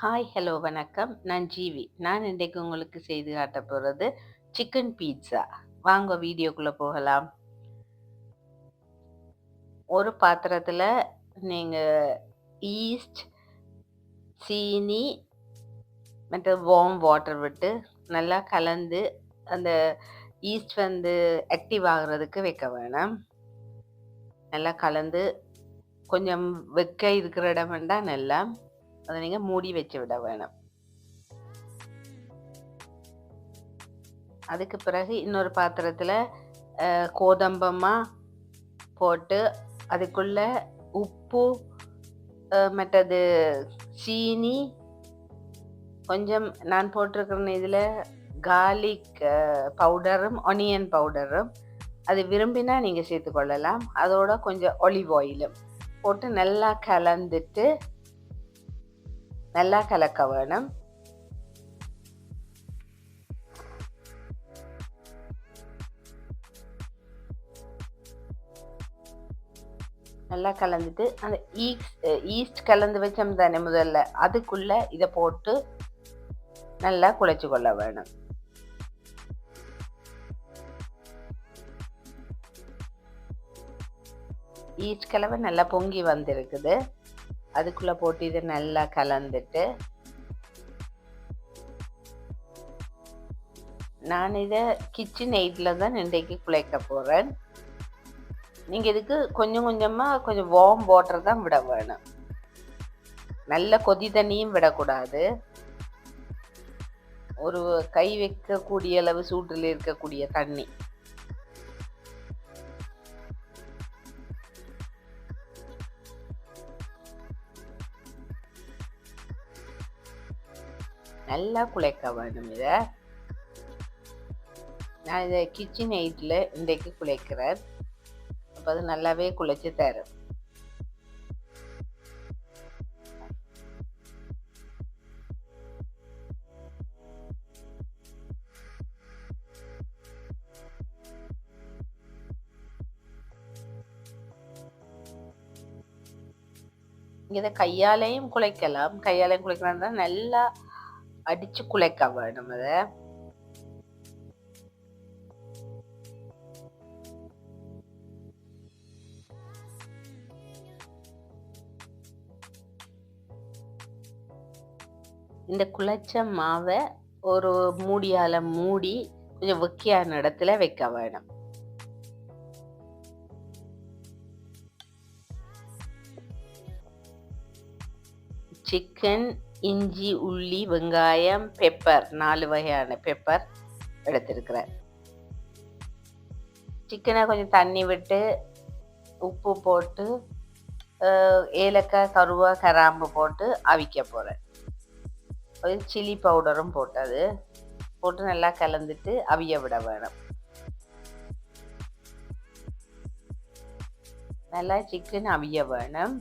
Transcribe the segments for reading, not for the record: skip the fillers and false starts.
Hi, hello, வணக்கம். நான் ஜீவி. நான் இன்றைக்கு உங்களுக்கு செய்து காட்டப் போறது சிக்கன் பீட்ஸா. வாங்க வீடியோக்குள்ள போகலாம். ஒரு பாத்திரத்துல நீங்க ஈஸ்ட், சீனி மற்றும் வார்ம் வாட்டர் விட்டு நல்லா கலந்து அந்த ஈஸ்ட் ஆக்டிவ் ஆகுறதுக்கு வைக்க வேணும். நல்லா கலந்து கொஞ்சம் வெக்க இருக்கிற இடம் வேண்டாம், நல்லா அதை நீங்க மூடி வச்சு விட வேணும். அதுக்கு பிறகு இன்னொரு பாத்திரத்துல கோதம்பமா போட்டு அதுக்குள்ள உப்பு, மற்றது சீனி, கொஞ்சம் நான் போட்டிருக்கிற இதில் கார்லிக் பவுடரும் ஒனியன் பவுடரும் அது விரும்பினா நீங்கள் சேர்த்துக்கொள்ளலாம். அதோட கொஞ்சம் ஒலிவ் ஆயிலும் போட்டு நல்லா கலந்துட்டு நல்லா கலக்க வேணும். நல்லா கலந்துட்டு அந்த ஈஸ்ட் கலந்து வச்சோம் தானே முதல்ல, அதுக்குள்ள இதை போட்டு நல்லா குழைச்சி கொள்ள வேணும். ஈஸ்ட் கலவை நல்லா பொங்கி வந்திருக்குது. அதுக்குள்ள போட்டு இதை நல்லா கலந்துட்டு நான் இதை கிச்சன் எயிட்ல தான் இன்றைக்கு குழைக்க போறேன். நீங்க இதுக்கு கொஞ்சம் கொஞ்சமா கொஞ்சம் வார்ம் வாட்டர் தான் விட வேணும். நல்ல கொதி தண்ணியும் விடக்கூடாது. ஒரு கை வைக்கக்கூடிய அளவு சூட்டில் இருக்கக்கூடிய தண்ணி. நல்லா குழைக்க வேணும். இதை நான் இதை கிச்சன் எயிட்ல இன்றைக்கு குழைக்கிறேன். அப்போ அது நல்லாவே குழைச்சி தரும். இதை கையாலையும் குழைக்கலாம். கையாலையும் குழைக்கலாம் தான் நல்லா அடிச்சு குழைக்க வேணும். அதை இந்த குழைச்ச மாவை ஒரு மூடியால மூடி கொஞ்சம் வெக்கையான இடத்துல வைக்க வேணும். சிக்கன், இஞ்சி, உள்ளி, வெங்காயம், பெப்பர், 4 வகையான பெப்பர் எடுத்திருக்கிறேன். சிக்கனை கொஞ்சம் தண்ணி விட்டு உப்பு போட்டு ஏலக்காய், கருவா, கராம்பு போட்டு அவிக்க போகிறேன். சில்லி பவுடரும் போட்டது போட்டு நல்லா கலந்துட்டு அவிய விட வேணும். நல்லா சிக்கன் அவிய வேணும்.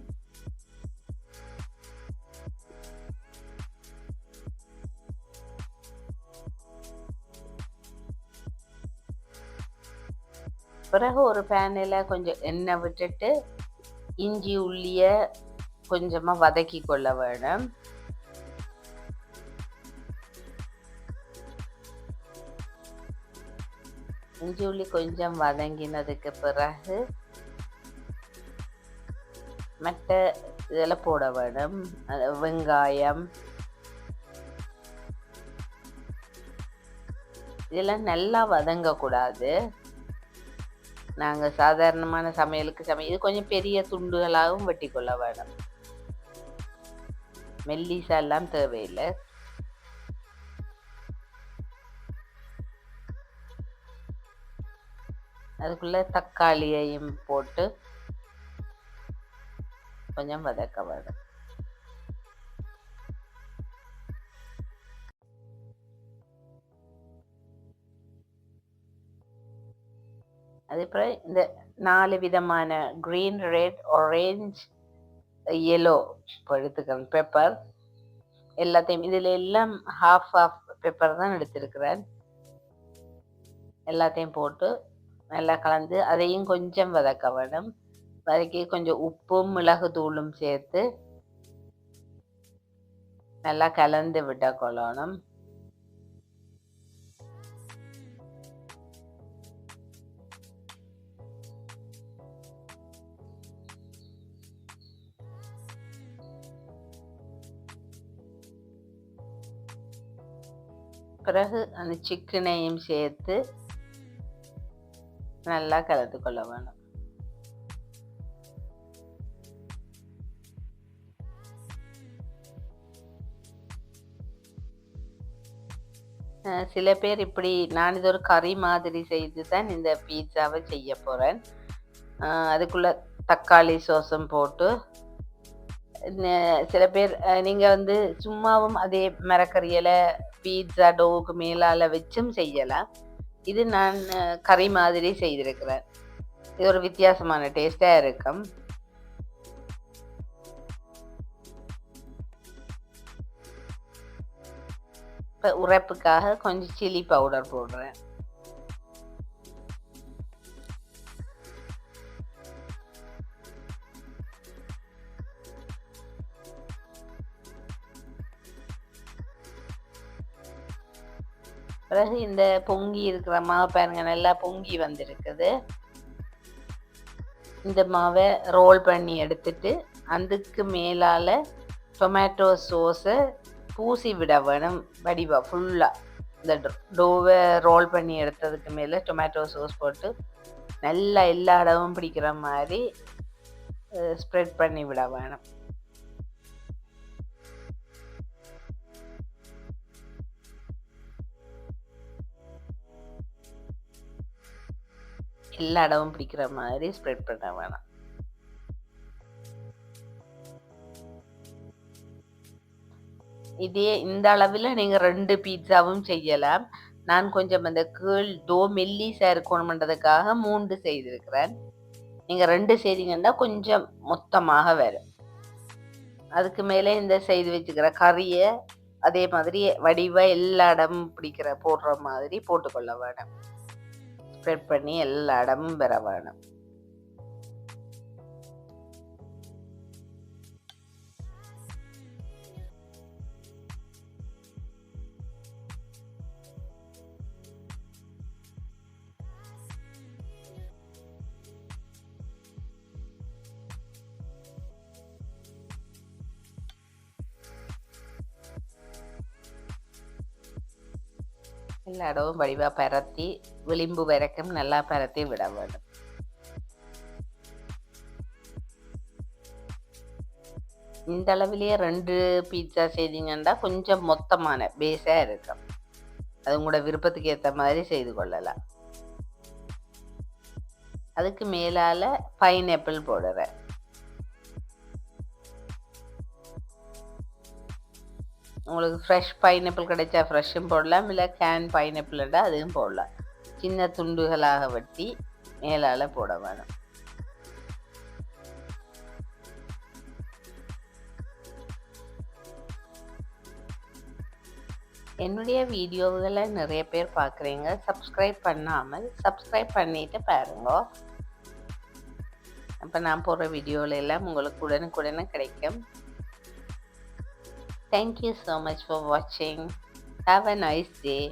பிறகு ஒரு பேனில் கொஞ்சம் எண்ணெய் விட்டுட்டு இஞ்சி உள்ளிய கொஞ்சமாக வதக்கி கொள்ள வேணும். இஞ்சி உள்ளி கொஞ்சம் வதங்கினதுக்கு பிறகு மற்ற இதெல்லாம் போட வேணும். வெங்காயம் இதெல்லாம் நல்லா வதங்கக்கூடாது. நாங்கள் சாதாரணமான சமையலுக்கு இது கொஞ்சம் பெரிய துண்டுகளாகவும் வெட்டி கொள்ள வேணும். மெல்லிசா எல்லாம் தேவையில்லை. அதுக்குள்ள தக்காளியையும் போட்டு கொஞ்சம் வதக்க வேணும். அதுக்கப்புறம் இந்த 4 விதமான கிரீன், ரெட், ஆரஞ்ச், yellow எடுத்துக்கிறேன் பெப்பர் எல்லாத்தையும். இதில் எல்லாம் ஹாஃப் பெப்பர் தான் எடுத்திருக்கிறேன். எல்லாத்தையும் போட்டு நல்லா கலந்து அதையும் கொஞ்சம் வதக்க வேணும். வதக்கி கொஞ்சம் உப்பும் மிளகு தூளும் சேர்த்து நல்லா கலந்து விட கொள்ளணும். பிறகு அந்த சிக்கனையும் சேர்த்து நல்லா கலந்து கொள்ள வேணும். சில பேர் இப்படி நான் இது ஒரு கறி மாதிரி செய்து தான் இந்த பீட்சாவை செய்ய போகிறேன். அதுக்குள்ள தக்காளி சோஸும் போட்டு சில பேர் நீங்கள் வந்து சும்மாவும் அதே மரக்கறியில் பீட்சா டோவுக்கு மேலால் வச்சும் செய்யலாம். இது நான் கறி மாதிரி செய்திருக்கிறேன். இது ஒரு வித்தியாசமான டேஸ்டாக இருக்கும். இப்போ உரைப்புக்காக கொஞ்சம் சில்லி பவுடர் போடுறேன். பிறகு இந்த பொங்கி இருக்கிற மாவு பாருங்க, நல்லா பொங்கி வந்திருக்குது. இந்த மாவை ரோல் பண்ணி எடுத்துட்டு அதுக்கு மேலால் டொமேட்டோ சோஸை பூசி விட வேணும். வடிவா ஃபுல்லாக இந்த டோவை ரோல் பண்ணி எடுத்ததுக்கு மேலே டொமேட்டோ சோஸ் போட்டு நல்லா எல்லா இடமும் பிடிக்கிற மாதிரி ஸ்ப்ரெட் பண்ணி விட வேணும். எல்லா இடமும் பிடிக்கிற மாதிரி ஸ்ப்ரெட் பண்ண வேணாம். இதே இந்த அளவில் நீங்கள் 2 பீட்சாவும் செய்யலாம். நான் கொஞ்சம் அந்த கீழ் டோ மெல்லிஸாக இருக்கணும்ன்றதுக்காக 3 செய்திருக்கிறேன். நீங்கள் 2 செய்தீங்கன்னா கொஞ்சம் மொத்தமாக வரும். அதுக்கு மேலே இந்த செய்து வச்சுக்கிற கறியை அதே மாதிரி வடிவாக எல்லா இடமும் போடுற மாதிரி போட்டுக்கொள்ள வேணும். ஸ்ப்ரெட் பண்ணி எல்லா இடமும் பெற வேணும். எல்லா இடமும் வடிவாக பரத்தி விளிம்பு வரைக்கும் நல்லா பரத்தி விட வேண்டும். இந்த அளவிலேயே 2 பீட்சா செய்தீங்கன்னா கொஞ்சம் மொத்தமான பேஸாக இருக்கும். அது உங்களோட விருப்பத்துக்கு ஏற்ற மாதிரி செய்து கொள்ளலாம். அதுக்கு மேலால் பைனாப்பிள் போடுறேன். உங்களுக்கு ஃப்ரெஷ் பைனாப்பிள் கிடைச்சா ஃப்ரெஷ்ஷும் போடலாம், இல்லை கேன் பைனாப்பிள்டா அதுவும் போடலாம். சின்ன துண்டுகளாக வெட்டி மேலால் போட வேணும். என்னுடைய வீடியோவுகளை நிறைய பேர் பார்க்குறீங்க, சப்ஸ்கிரைப் பண்ணாமல் சப்ஸ்கிரைப் பண்ணிட்டு பாருங்க. அப்போ நான் போடுற வீடியோவில் எல்லாம் உங்களுக்கு உடனுக்குடனே கிடைக்கும். Thank you so much for watching. Have a nice day.